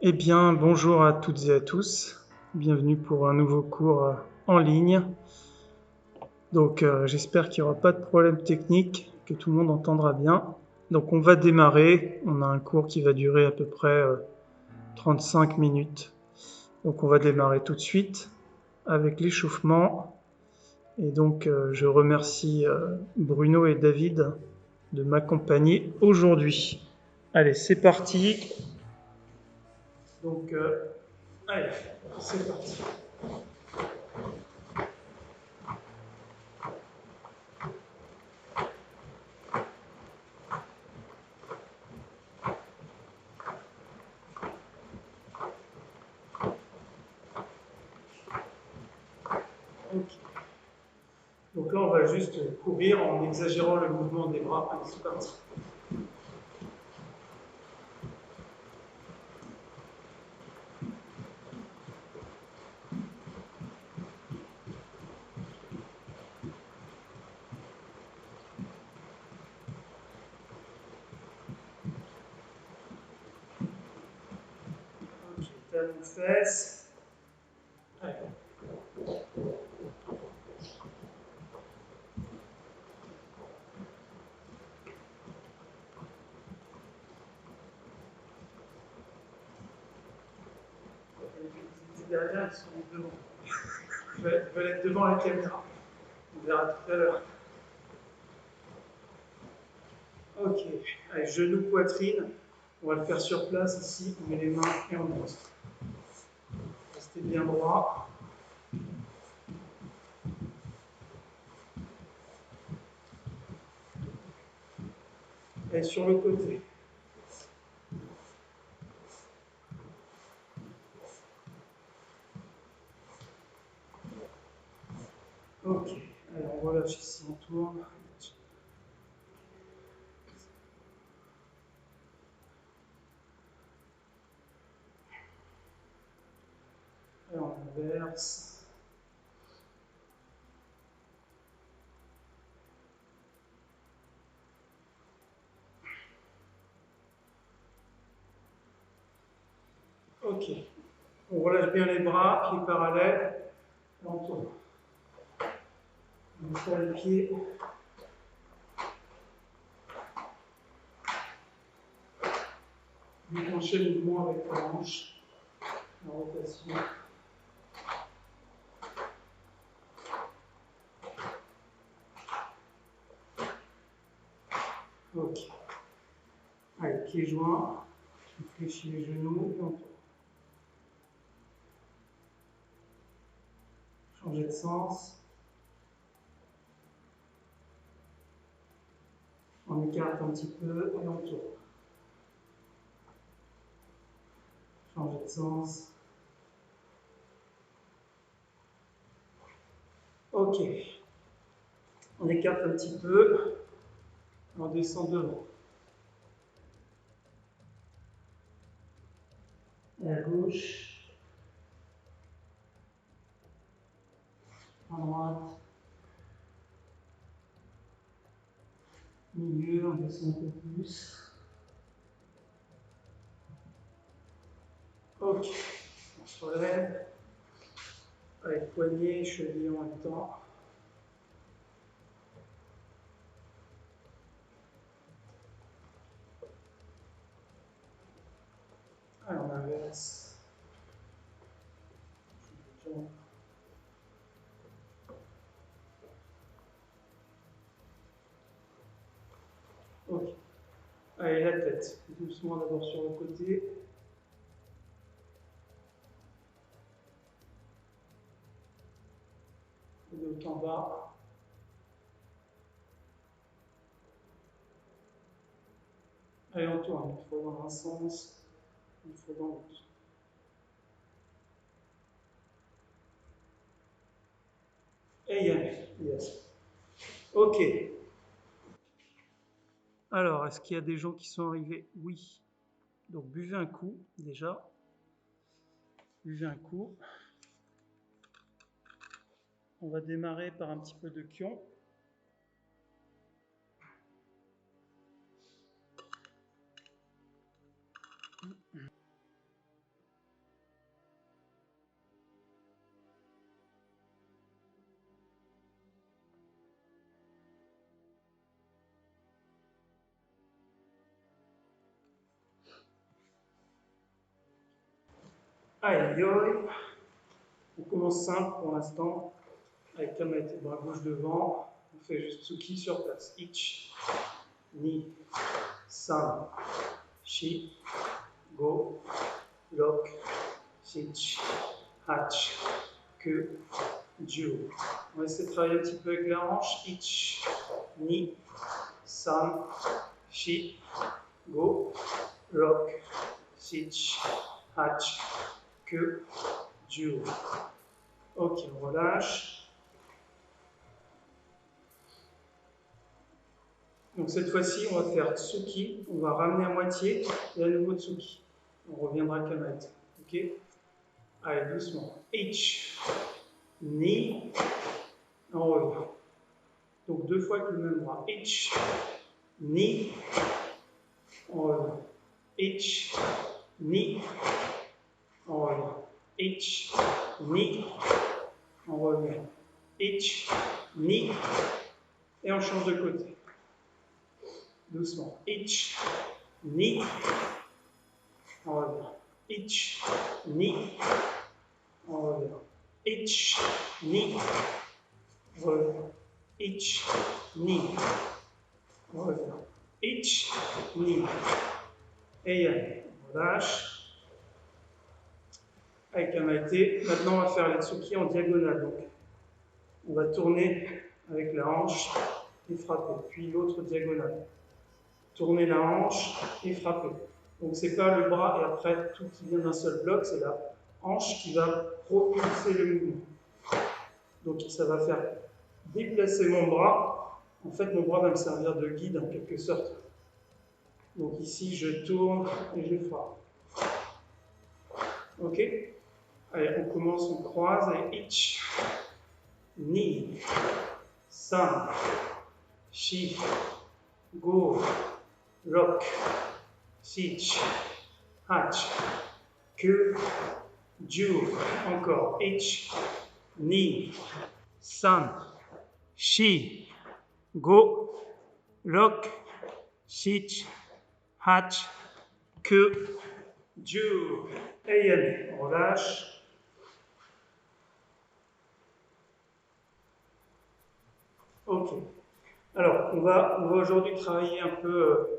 Eh bien, bonjour à toutes et à tous. Bienvenue pour un nouveau cours en ligne. Donc, j'espère qu'il n'y aura pas de problème technique, que tout le monde entendra bien. Donc, on va démarrer. On a un cours qui va durer à peu près 35 minutes. Donc, on va démarrer tout de suite avec l'échauffement. Et donc, je remercie Bruno et David de m'accompagner aujourd'hui. Allez, c'est parti. Donc, allez, c'est parti. Ok. Donc là, on va juste courir en exagérant le mouvement des bras. Allez, c'est parti. Ok, talon de fesses. Allez. Les derrière, ils sont devant. Ils veulent être devant la caméra. On verra tout à l'heure. Ok. Allez, genou, poitrine. On va le faire sur place ici. On met les mains et on monte. Restez bien droit. Allez, sur le côté. Ok. Allez, on relâche ici, on tourne. Et on inverse. Ok. On relâche bien les bras, pieds parallèles. Et on tourne. On serre les pieds. Déclencher le mouvement avec la hanche. La rotation. Ok. Allez, pieds joints. On fléchit les genoux et on tourne. Changer de sens. On écarte un petit peu et on tourne. Changer de sens. Ok. On écarte un petit peu. On descend devant. Et à gauche. À droite. Milieu, on descend un peu plus. Ok. On se relève. Avec poignet, cheville en même temps. Allez, on inverse. Ok. Allez, la tête. Doucement d'abord sur le côté. Et de haut en bas. Allez, on tourne. Une fois dans un sens, une fois dans l'autre. Et Yann. Yes. Ok. Alors, est-ce qu'il y a des gens qui sont arrivés? Oui. Donc, buvez un coup, déjà. Buvez un coup. On va démarrer par un petit peu de kion. Aïe, aïe. On commence simple pour l'instant, avec Kamaite, bras gauche devant. On fait juste Tsuki sur place. Ich, Ni, San, Shi, Go, Lok, Sich, Hach, Que, Jiu. On va essayer de travailler un petit peu avec la hanche. Ich, Ni, San, Shi, Go, Lok, Sich, Hach, Que, Jiu. Ok, on relâche. Donc cette fois-ci, on va faire Tsuki. On va ramener à moitié et à nouveau Tsuki. On reviendra à Kamaite. Ok? Allez, doucement. Ich, Ni, on revient. Donc 2 fois avec le même bras. Ich, Ni, on revient. Ich, Ni, on revient. Ich, Ni, on revient. Ich, Ni, et on change de côté. Doucement. Ich, Ni, on revient. Ich, Ni, on revient. Ich, Ni, on revient. Ich, Ni, on revient. Ich, Ni. Et allez, on relâche. Avec Kamaite. Maintenant, on va faire les Tsuki en diagonale. Donc, on va tourner avec la hanche et frapper. Puis l'autre diagonale. Tourner la hanche et frapper. Donc, c'est pas le bras et après tout qui vient d'un seul bloc, c'est la hanche qui va propulser le mouvement. Donc, ça va faire déplacer mon bras. En fait, mon bras va me servir de guide en quelque sorte. Donc, ici, je tourne et je frappe. Ok? Allez, on commence, on croise et ich, ni, san, shi, go, lok, sich, hach, que, jiu. Encore, ich, ni, san, shi, go, lok, sich, hach, que, jiu. Et allez, on relâche. Ok. Alors, on va aujourd'hui travailler un peu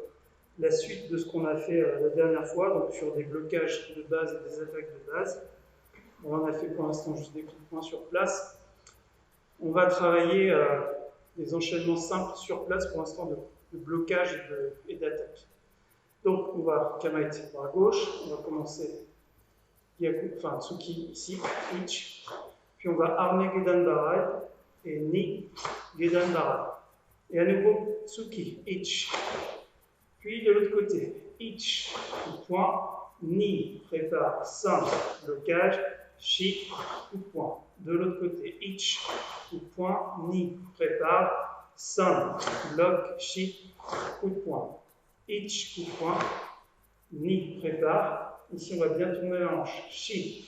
la suite de ce qu'on a fait la dernière fois, donc sur des blocages de base et des attaques de base. On en a fait pour l'instant juste des coups de poing sur place. On va travailler des enchaînements simples sur place pour l'instant de blocage et d'attaque. Donc, on va Kamaite bras gauche, on va commencer Yaku, enfin Tsuki ici, Ich, puis on va Arne Gedan Barai et Ni Gedan Barai. Et à nouveau Tsuki, Ich, puis de l'autre côté, Ich, coup de poing, Ni, prépare, San, blocage, Shi, coup de poing. De l'autre côté, Ich, coup de poing, Ni, prépare, San, bloc, Shi, coup de poing. Ich, coup de poing, Ni, prépare. Ici, on va bien tourner la hanche. Shi,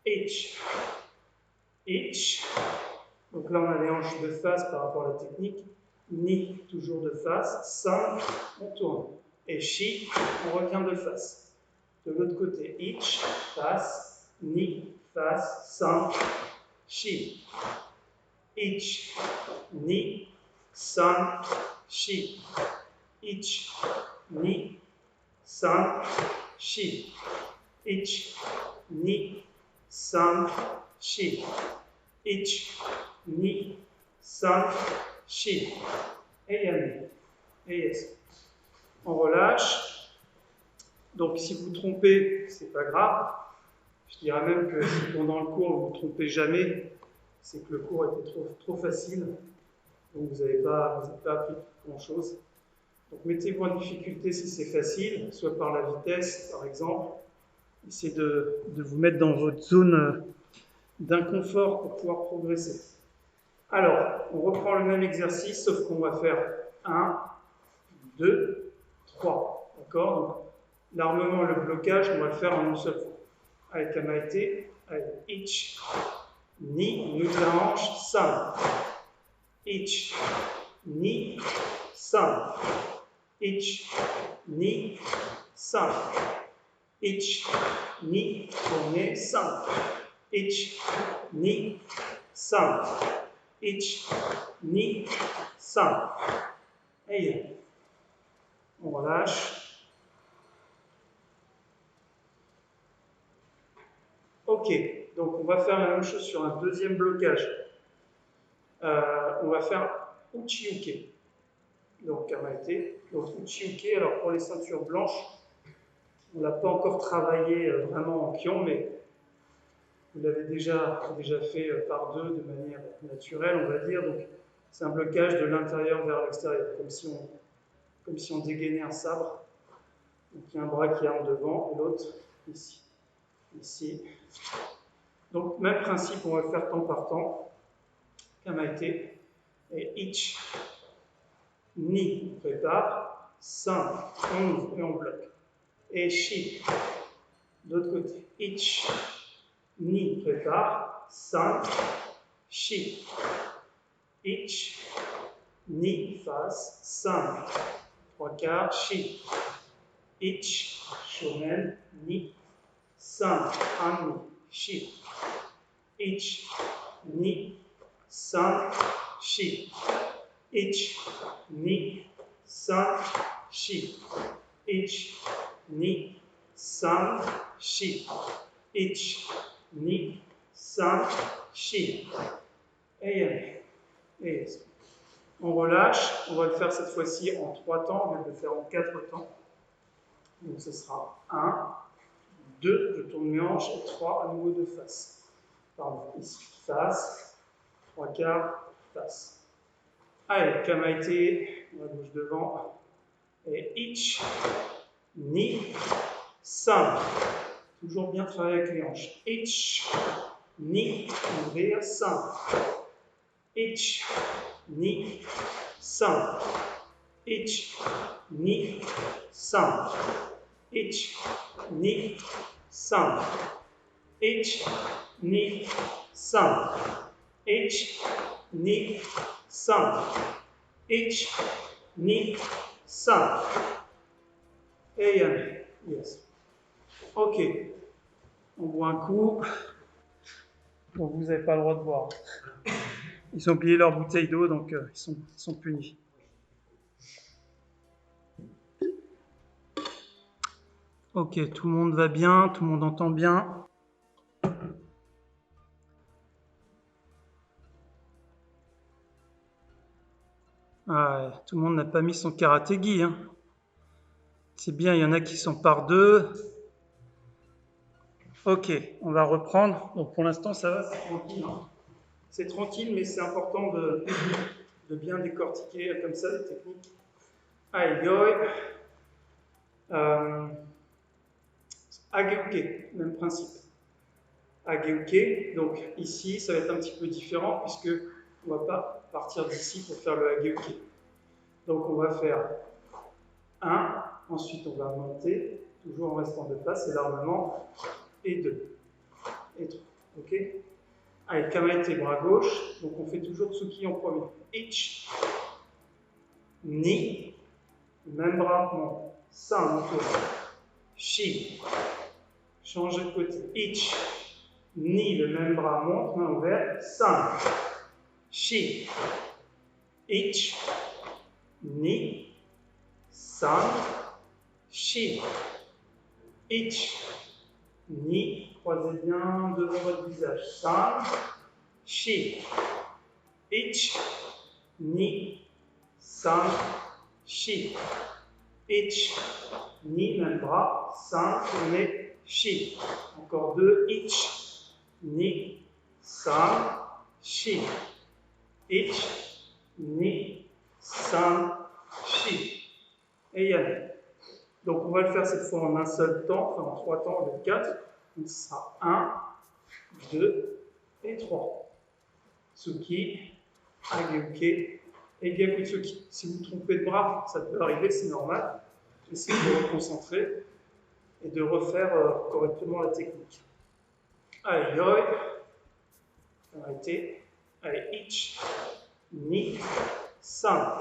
Ich, Ich. Donc là, on a les hanches de face par rapport à la technique. Ni, toujours de face. San, on tourne. Et Shi, on revient de face. De l'autre côté, Ich, face. Ni, face. San, Shi. Ich, Ni, San, Shi. Ich, Ni, San, Shi. Ich, Ni, San, Shi. Ich, Ni, San, Shi. Et Yami. Et yes. On relâche. Donc si vous trompez, c'est pas grave. Je dirais même que si pendant le cours vous ne vous trompez jamais, c'est que le cours était trop facile. Donc vous n'avez pas appris grand-chose. Donc mettez-vous en difficulté si c'est facile, soit par la vitesse par exemple. Essayez de vous mettre dans votre zone d'inconfort pour pouvoir progresser. Alors, on reprend le même exercice, sauf qu'on va faire 1, 2, 3. D'accord? Donc, l'armement et le blocage, on va le faire en une seule fois. Avec Kamaite, allez, Ich, Ni, nous la hanche, San. Ich, Ni, San. Ich, Ni, San. Ich, ni, tourné, san. Ich, ni, san. Ich, ni, san. Et on relâche. Ok, donc on va faire la même chose sur un deuxième blocage. On va faire Uchi-uke. Donc kamaete. Donc Uchi-uke, alors pour les ceintures blanches, on ne l'a pas encore travaillé vraiment en kion, mais vous l'avez déjà fait par deux de manière naturelle, on va dire. Donc c'est un blocage de l'intérieur vers l'extérieur, comme si on dégainait un sabre. Donc il y a un bras qui est en devant et l'autre ici. Ici. Donc même principe, on va le faire temps par temps. Kamaete et ich, ni, on prépare, san, on ouvre et on bloque. Et shi, d'autre côté. Ich, ni, prépare, san, shi. Ich, ni, face, san, trois quarts, shi. Ich, shonen, ni, san, an, shi. Ich, ni, san, shi. Ich, ni, san, shi. Ich, ni, san, shi. Ich, ni, san, shi. Et on relâche. On va le faire cette fois-ci en 3 temps. On va le faire en 4 temps. Donc ce sera 1, 2, je tourne mes hanches, et 3 à nouveau de face. Pardon, ici, face, 3 quarts, face. Allez, kamaete, on va bouger devant. Et ich, ni, san. Toujours bien travailler avec les hanches. Ich, ni, ouvrir, san. Ich, ni, san. Ich, ni, san. Ich, ni, san. Ich, ni, san. Ich, ni, san. Ich, ni, san. Et yes. Ok. On boit un coup. Donc vous n'avez pas le droit de boire. Ils ont oublié leur bouteille d'eau, donc ils sont punis. Ok, tout le monde va bien, tout le monde entend bien. Ah, tout le monde n'a pas mis son karaté-gi. Hein. C'est bien, il y en a qui sont par deux. Ok, on va reprendre. Donc pour l'instant, ça va, c'est tranquille. Hein. C'est tranquille, mais c'est important de bien décortiquer comme ça les techniques. Allez, yoi. Ageuke, même principe. Ageuke, donc ici, ça va être un petit peu différent puisque on ne va pas partir d'ici pour faire le Ageuke. Donc on va faire 1, ensuite on va monter, toujours en restant de face, et l'armement, et 2, et 3. Ok. Allez, kamaete, bras gauche, donc on fait toujours tsuki en premier. Ich, ni, même bras, monte, san, on tourne. Shi, change de côté. Ich, ni, le même bras monte, main ouverte, san. Shi, ich, ni, san, shi. Ich, ni, croisez bien devant votre visage. San, shi. Ich, ni, san, shi. Ich, ni, même bras, san, tournez, shi. Encore 2, ich, ni, san, shi. Ich, ni, san, shi. Et yann. Donc on va le faire cette fois en un seul temps, enfin en 3 temps au lieu de 4. Donc ce sera 1, 2 et 3. Tsuki, Ageuke et Gyakutsuki. Si vous vous trompez de bras, ça peut arriver, c'est normal. Essayez de vous reconcentrer et de refaire correctement la technique. Allez, yoi. Arrêtez. Allez, ich, ni, san.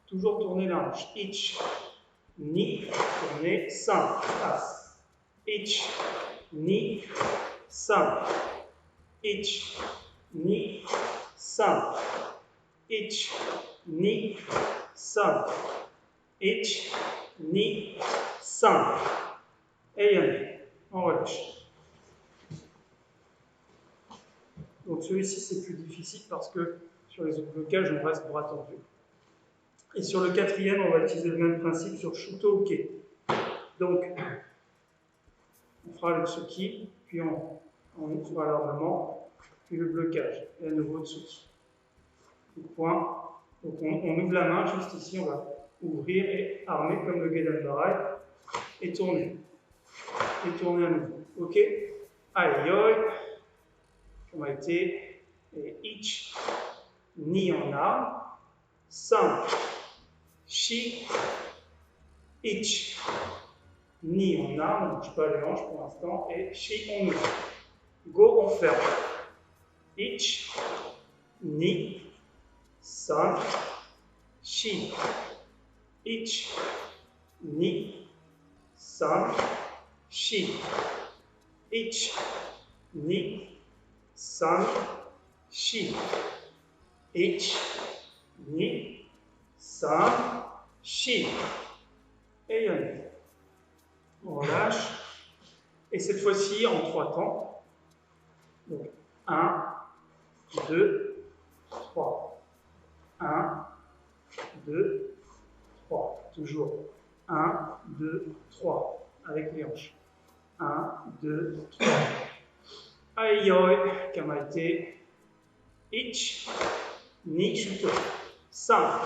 Toujours tourner la hanche. Ich, ni, tourner, san. Face. Ich, ni, san. Ich, ni, san. Ich, ni, san. Ich, ni, san. Et allez, on relâche. Donc celui-ci c'est plus difficile parce que sur les autres blocages on reste bras tendu. Et sur le quatrième on va utiliser le même principe sur Shuto Uke. Donc on fera le Tsuki, puis on fera l'armement, puis le blocage, et à nouveau le Tsuki. Donc, point. Donc on ouvre la main juste ici, on va ouvrir et armer comme le Gedan Barai, et tourner. Et tourner à nouveau. Ok? Allez, yoi, on a été, et ich, ni en arme, san, shi, ich, ni en arme, on ne bouge pas les hanches pour l'instant, et shi on ouvre. Go, on ferme. Ich, ni, san, shi, ich, ni, san, shi, ich, ni, san, shi, ich, ni, san, shi. Et on relâche. Et cette fois-ci en 3 temps. Donc 1, 2, 3. 1, 2, 3. Toujours 1, 2, 3. Avec les hanches. 1, 2, 3. Aïe, kamaite. Ich, ni, shuto. San.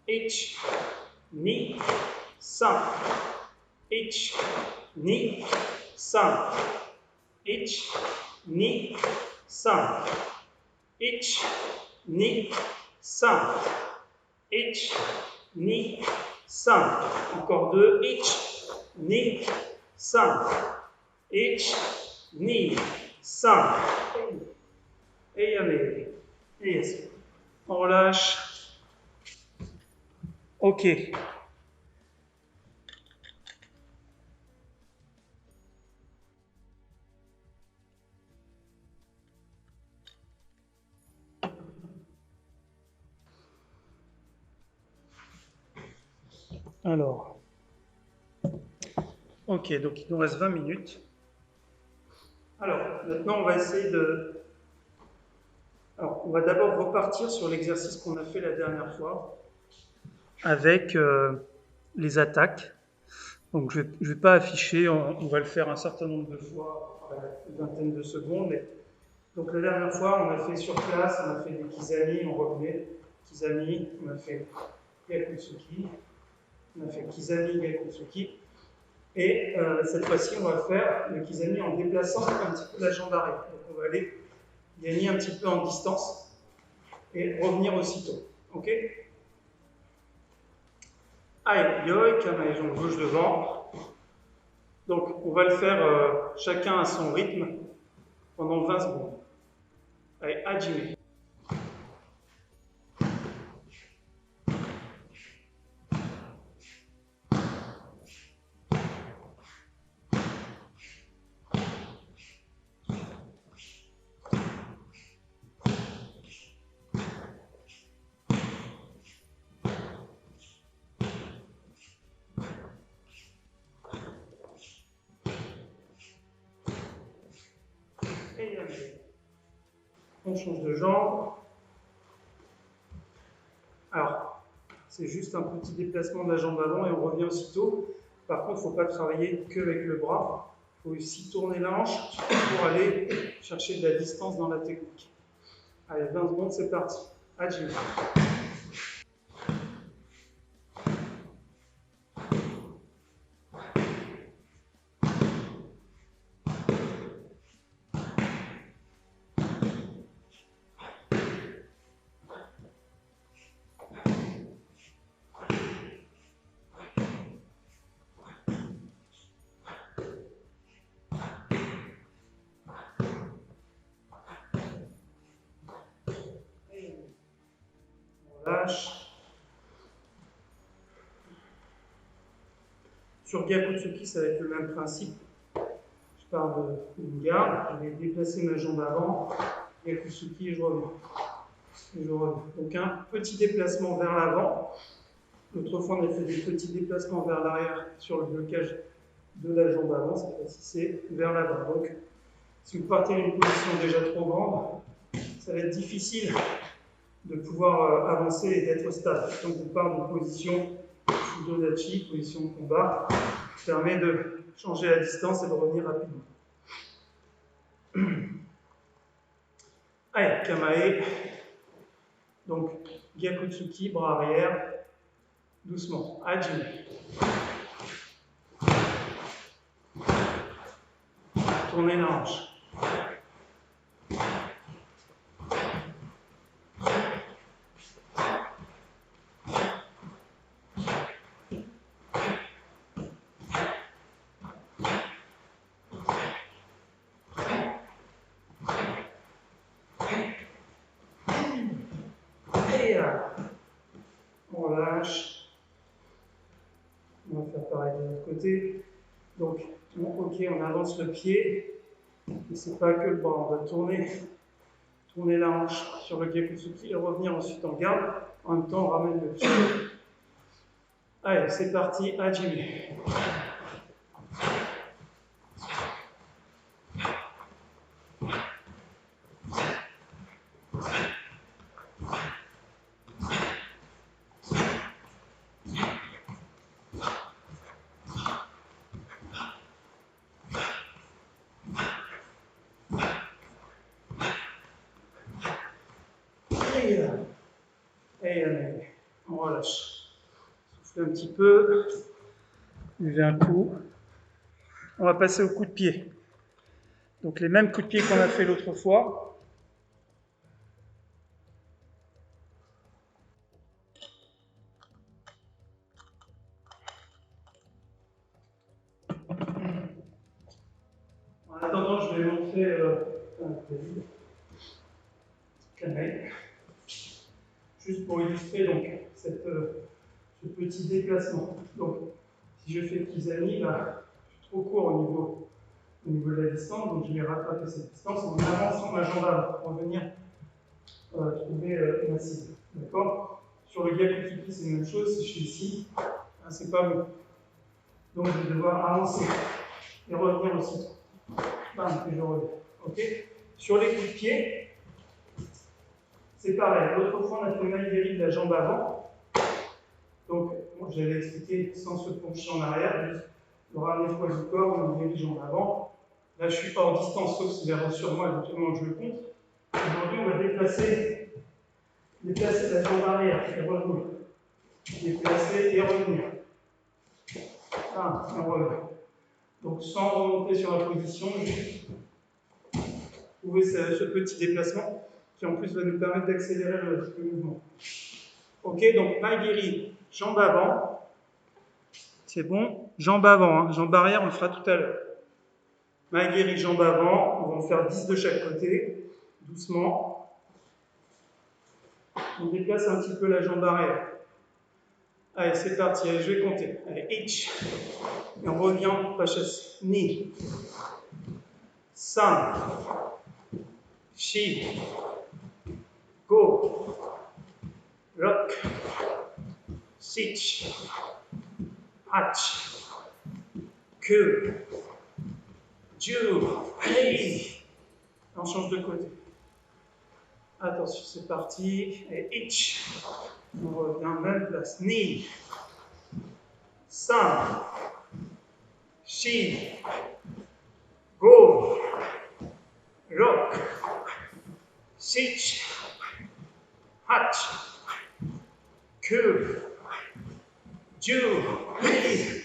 Ich, ni, san. Ich, ni, san. Ich, ni, san. Ich, ni, san. Ich, ni, san. Encore 2. Ich, ni, san. Ich, ni, san. Et allez. Et yes. On relâche. Ok. Alors, ok, donc il nous reste 20 minutes. Alors, maintenant on va essayer de... Alors, on va d'abord repartir sur l'exercice qu'on a fait la dernière fois, avec les attaques. Donc je ne vais pas afficher, on va le faire un certain nombre de fois, une vingtaine de secondes. Donc la dernière fois, on a fait sur place, on a fait des kizami, on revenait, kizami, on a fait Gyakutsuki, on a fait kizami, Gyakutsuki. Et cette fois-ci, on va faire le kizami en déplaçant un petit peu la jambe arrière. Donc on va aller gagner un petit peu en distance et revenir aussitôt. Ok? Aïe, yoi, kamae, jambe gauche devant. Donc on va le faire chacun à son rythme pendant 20 secondes. Allez, hajime. Et allez. On change de jambe. Alors, c'est juste un petit déplacement de la jambe avant et on revient aussitôt. Par contre, il ne faut pas travailler qu'avec le bras. Il faut aussi tourner la hanche pour aller chercher de la distance dans la technique. Allez, 20 secondes, c'est parti. Hajime. Lâche. Sur Gyakutsuki, ça va être le même principe. pars d'une garde, je vais déplacer ma jambe avant, Yakusuki, et je reviens. Donc un petit déplacement vers l'avant. L'autre fois, on a fait des petits déplacements vers l'arrière sur le blocage de la jambe avant. Cette fois-ci, c'est vers l'avant. Donc, si vous partez d'une position déjà trop grande, ça va être difficile de pouvoir avancer et d'être stable. Donc, on part d'une position Fudodachi, position de combat, qui permet de changer la distance et de revenir rapidement. Allez, Kamae. Donc, Gyakutsuki, bras arrière, doucement. Hajime. Tournez la hanche. Et on relâche. On va faire pareil de l'autre côté. Donc, ok, on avance le pied. Mais c'est pas que le bras. On va tourner la hanche sur le Gyakutsuki et revenir ensuite en garde. En même temps, on ramène le pied. Allez, c'est parti. Hajime. Et on relâche. Soufflez un petit peu. Levez un coup. On va passer au coup de pied. Donc les mêmes coups de pied qu'on a fait l'autre fois. En attendant, je vais montrer Kamae. Juste pour illustrer donc ce petit déplacement. Donc, si je fais Kizami, là, je suis trop court au niveau de la distance, donc je vais rattraper cette distance en avançant ma jambe avant pour venir trouver ma cible. D'accord? Sur le Gyakutsuki, c'est la même chose. Si je suis ici, hein, c'est pas bon. Donc, je vais devoir avancer et revenir aussi. Bam, et je reviens. Ok? Sur les coups de pied, c'est pareil. L'autre fois, on a fait Maigiri de la jambe avant. Donc, j'avais expliqué sans se pencher en arrière, juste le ramener poids du corps, on dirige en avant. Là, je suis hors distance, sauf s'il avance sur moi, éventuellement je le compte. Aujourd'hui, on va déplacer la jambe arrière et revenir. Déplacer et revenir. Ah, on revient. Donc, sans remonter sur la position, juste trouver ce petit déplacement qui en plus va nous permettre d'accélérer le mouvement. Ok, donc Maigiri, jambe avant. C'est bon, jambe avant, hein. Jambe arrière, on le fera tout à l'heure. Maigiri, jambe avant, on va en faire 10 de chaque côté, doucement. On déplace un petit peu la jambe arrière. Allez, c'est parti, allez, je vais compter. Allez, ich. Et on revient, pas chasse. Ni. San. Shi. Go. Rock. Sich. Hach. Que. Ju. Hey. On change de côté. Attention, c'est parti. Et itch. On revient même place. Ni. San. Shi. Go. Rock. Sich. Hach. Que. Ju. Hey.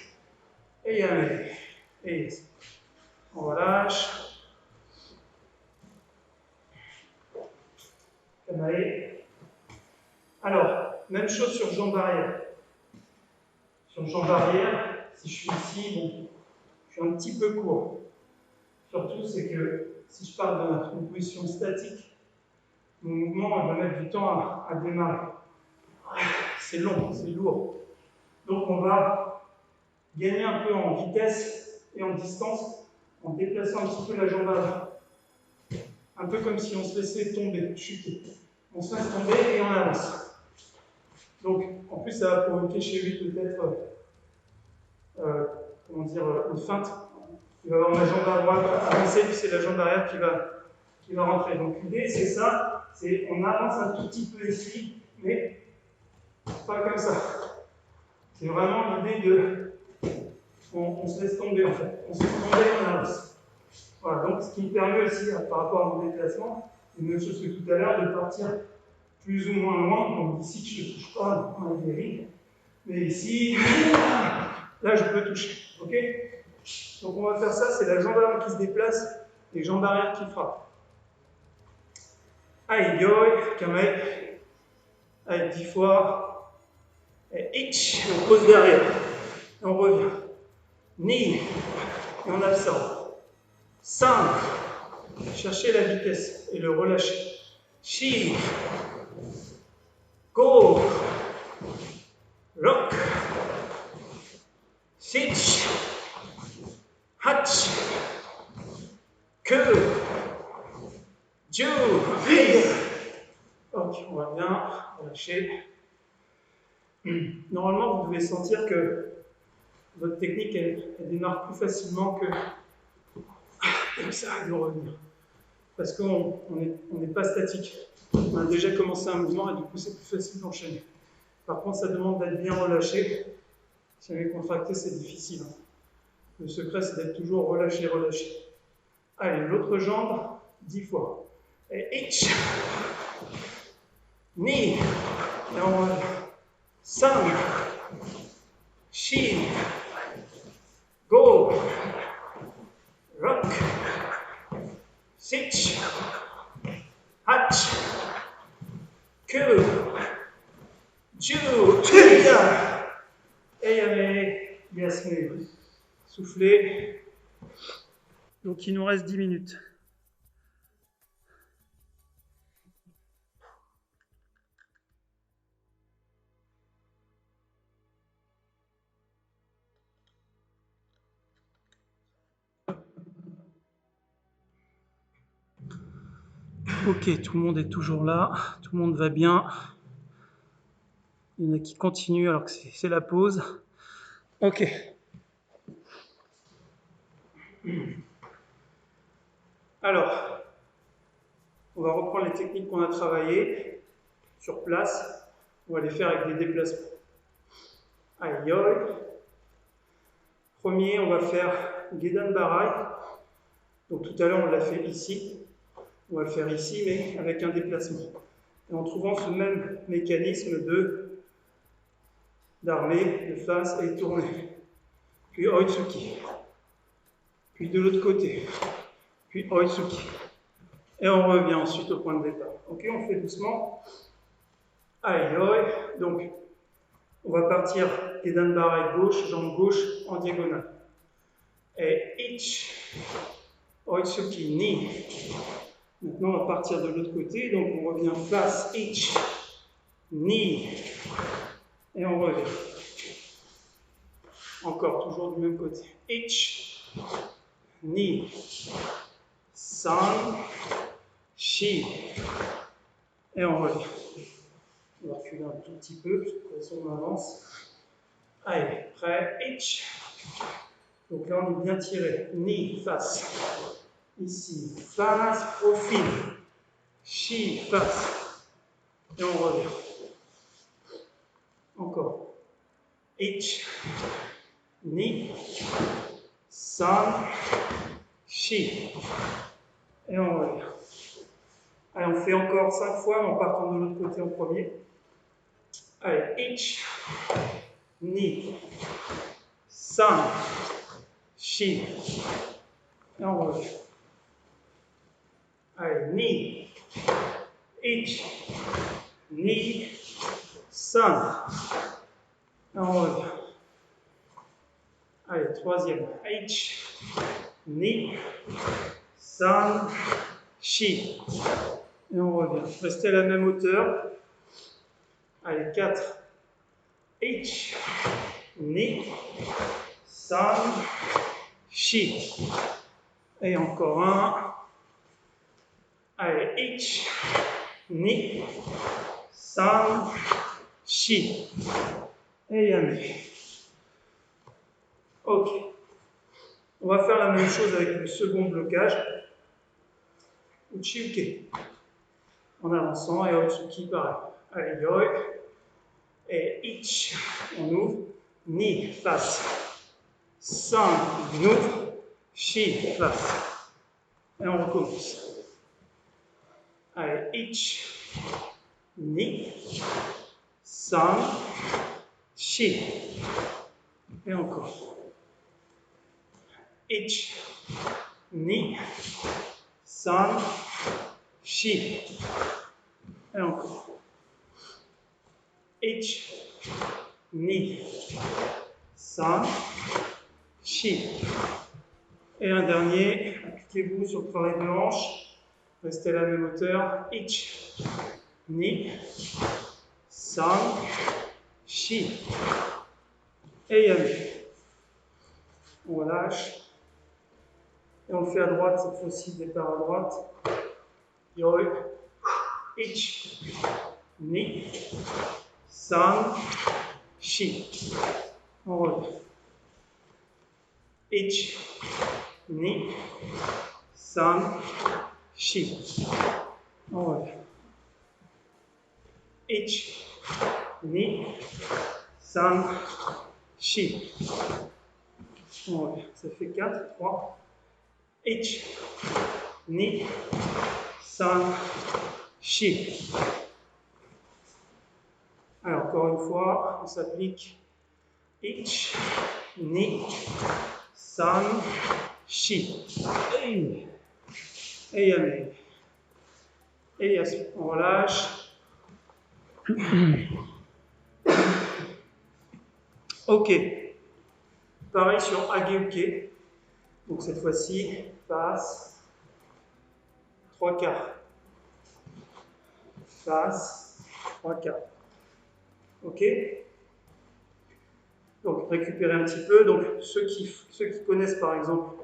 Et allez. Et on relâche. Kamae. Alors, même chose sur jambe arrière. Sur jambe arrière, si je suis ici, bon, je suis un petit peu court. Surtout, c'est que si je pars d'une position statique, mon mouvement va mettre du temps à démarrer. C'est long, c'est lourd. Donc, on va gagner un peu en vitesse et en distance en déplaçant un petit peu la jambe avant. Un peu comme si on se laissait tomber, chuter. On se laisse tomber et on avance. Donc, en plus, ça va provoquer chez lui peut-être, comment dire, une feinte. Il va avoir la jambe à droite avancer, puis c'est la jambe arrière qui va rentrer. Donc l'idée, c'est ça, c'est on avance un tout petit peu ici, mais pas comme ça. C'est vraiment l'idée de... On se laisse tomber en fait. On se laisse tomber et on avance. Voilà, donc ce qui me permet aussi, par rapport à mon déplacement, c'est la même chose que tout à l'heure, de partir plus ou moins loin. Donc ici, je ne touche pas dans les dérives. Mais ici, là, je peux toucher. Ok? Donc on va faire ça, c'est la jambe avant qui se déplace et jambe arrière qui frappe. Aïe, yoi, kamei. Allez, 10 fois. Et itch, on pose derrière. Et on revient. Ni, et on absorbe. 5. Cherchez la vitesse et le relâcher. Shi. Go. Rock. Sitch. Hatch. Que. Ju. Ok, on va bien relâcher. Normalement, vous devez sentir que votre technique, elle démarre plus facilement que ça de revenir. Parce qu'on n'est pas statique. On a déjà commencé un mouvement et du coup, c'est plus facile d'enchaîner. Par contre, ça demande d'être bien relâché. Si on est contracté, c'est difficile. Le secret, c'est d'être toujours relâché, relâché. Allez, l'autre jambe, 10 fois. Et itch. Ni. Et on revient. 5. Shi. Go. Rock. Sitch. Hatch. Que. Ju. Et yes, soufflez. Donc il nous reste 10 minutes. Ok, tout le monde est toujours là, tout le monde va bien. Il y en a qui continuent alors que c'est la pause. Ok. Alors, on va reprendre les techniques qu'on a travaillées sur place. On va les faire avec des déplacements. Aïe, yoi. Premier, on va faire Gedan Barai. Donc tout à l'heure, on l'a fait ici. On va le faire ici, mais avec un déplacement. Et en trouvant ce même mécanisme d'armer, de face et tourner. Puis Oitsuki. Puis de l'autre côté. Puis Oitsuki. Et on revient ensuite au point de départ. Ok, on fait doucement. Aïe, aïe. Donc, on va partir Gedan Barai gauche, jambe gauche en diagonale. Et itch. Oitsuki, ni. Maintenant, on va partir de l'autre côté. Donc, on revient face, itch, ni. Et on revient. Encore, toujours du même côté. Itch, ni. San, shi. Et on revient. On va reculer un tout petit peu, de toute façon on avance. Allez, prêt, itch. Donc là on est bien tiré. Ni, face. Ici, face, profil. Shi, face. Et on revient. Encore. Itch, ni, san, shi. Et on revient. Allez, on fait encore 5 fois en partant de l'autre côté en premier. Allez, itch, ni, san, shi. Et on revient. Allez, ni, itch, ni, san. Et on revient. Allez, troisième. Itch, ni, san, shi. Et on revient. Restez à la même hauteur. Allez, 4. Itch, ni, san, shi. Et encore un. Allez, ich, ni, san, shi. Et yami. Ok. On va faire la même chose avec le second blocage. Uchi-uke. En avançant et Otsuki pareil. Allez, yoi. Et ich, on ouvre. Ni, face. San, on ouvre. Shi, face. Et on recommence. Allez, ich, ni, san, shi. Et encore. Ich, ni, san, shi. Et encore. Ich, ni, san, shi. Et un dernier, appliquez-vous sur le travail de hanche. Restez à la même hauteur. Ich, ni, san, shi. Et yami. On relâche. Et on le fait à droite, cette fois-ci, départ à droite. Yoi. Ich, ni, san, shi. On revient. Ich, ni, san, shi. On revient. Ich, ni, san, shi. On revient. Ça fait 4, 3. Ich, ni, san, shi. Alors, encore une fois, on s'applique. Ich, ni, san, shi. Et yami. Et yasmi. On relâche. Ok. Pareil sur Ageuke. Donc cette fois-ci, face, 3 quarts. Face, 3 quarts. Ok? Donc récupérez un petit peu. Donc ceux qui connaissent par exemple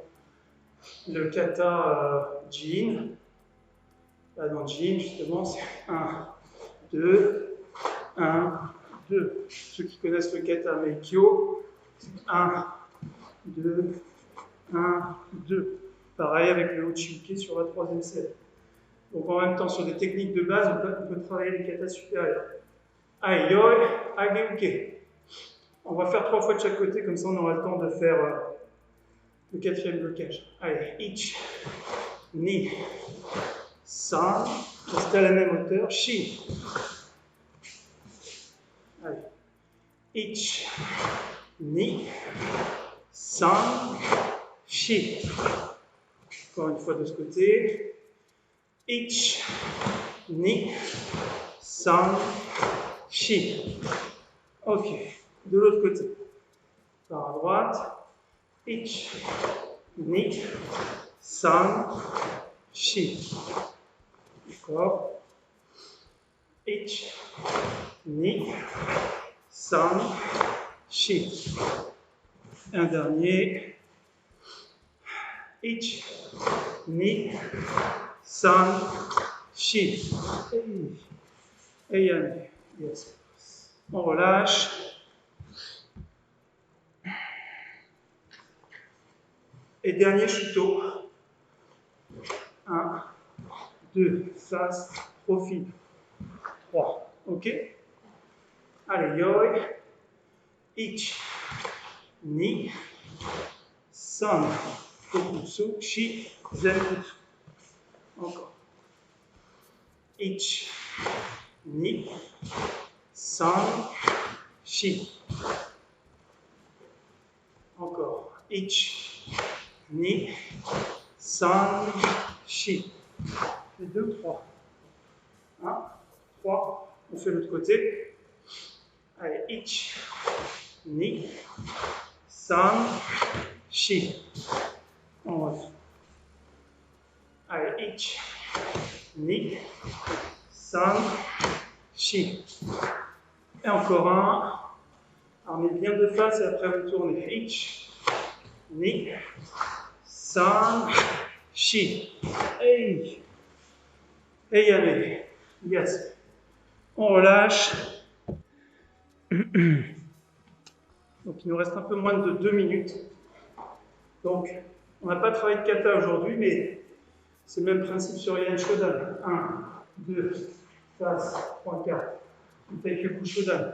le kata Jin, dans Jin justement, c'est 1, 2, 1, 2. Ceux qui connaissent le kata Meikyo, c'est 1, 2, 1, 2. Pareil avec le Uchi-uke sur la troisième série. Donc en même temps, sur des techniques de base, on peut travailler les katas supérieurs. Allez, yoi, ageuke. On va faire 3 fois de chaque côté, comme ça on aura le temps de faire le 4e blocage. Allez, ich, ni, san, restez à la même hauteur, shi. Allez, ich, ni, san, shi. Encore une fois de ce côté. Ich, ni, san, shi. Ok. De l'autre côté. Par à droite. Ich, ni, san, shi. D'accord. Ich, ni, san, shi. Un dernier. Ich, ni, san, shi. Et yami. Yes. On relâche. Et dernier shuto. 1, 2, face, profil. 3. Ok? Allez, yoi. Ich, ni, san, kokutsu, shi, zenbutsu. Encore. Ich, ni, san, shi. Encore. Ich, ni, san, shi. Et 2, 3. 1, 3. On fait l'autre côté. Allez, ich, ni, san, shi. On refait. Allez, ich, ni, san, shi. Et encore un. Armez bien de face et après vous tournez. Ich, ni, san, Chi. Hey. Et allez. Yes. On relâche. Donc il nous reste un peu moins de 2 minutes. Donc on n'a pas travaillé de kata aujourd'hui, mais c'est le même principe sur Yann Shodan. 1, 2, face, 3, 4. On take le coup Shodan.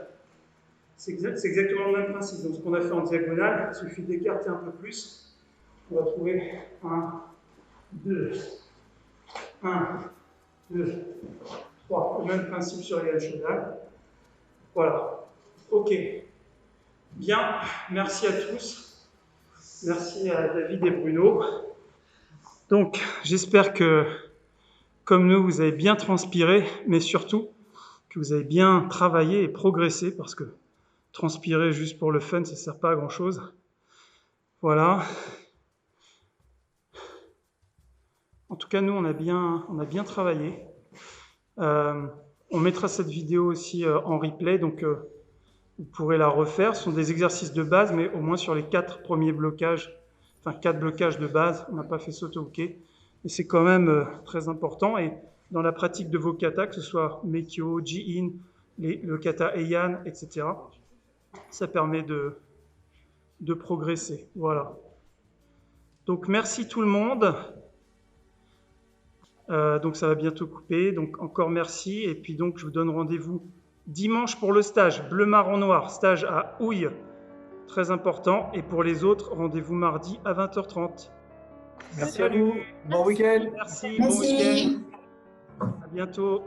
C'est exactement le même principe. Donc ce qu'on a fait en diagonale, il suffit d'écarter un peu plus. On va trouver 1, 2, 1, 2, 3. Le même principe sur Yann Shodan. Voilà. Ok. Bien. Merci à tous. Merci à David et Bruno. Donc, j'espère que, comme nous, vous avez bien transpiré, mais surtout que vous avez bien travaillé et progressé, parce que transpirer juste pour le fun, ça ne sert pas à grand-chose. Voilà. En tout cas, nous, on a bien travaillé. On mettra cette vidéo aussi en replay, donc vous pourrez la refaire. Ce sont des exercices de base, mais au moins sur les 4 premiers blocages, enfin 4 blocages de base, on n'a pas fait Soto-Uke. Mais c'est quand même très important. Et dans la pratique de vos katas, que ce soit Meikyo, Ji-In, le kata Heian, etc., ça permet de progresser. Voilà. Donc merci tout le monde. Donc ça va bientôt couper. Donc encore merci. Et puis donc je vous donne rendez-vous dimanche pour le stage bleu marron noir, stage à Houille, très important. Et pour les autres, rendez-vous mardi à 20h30. Merci à vous. Bon week-end. Merci, bon week-end. À bientôt.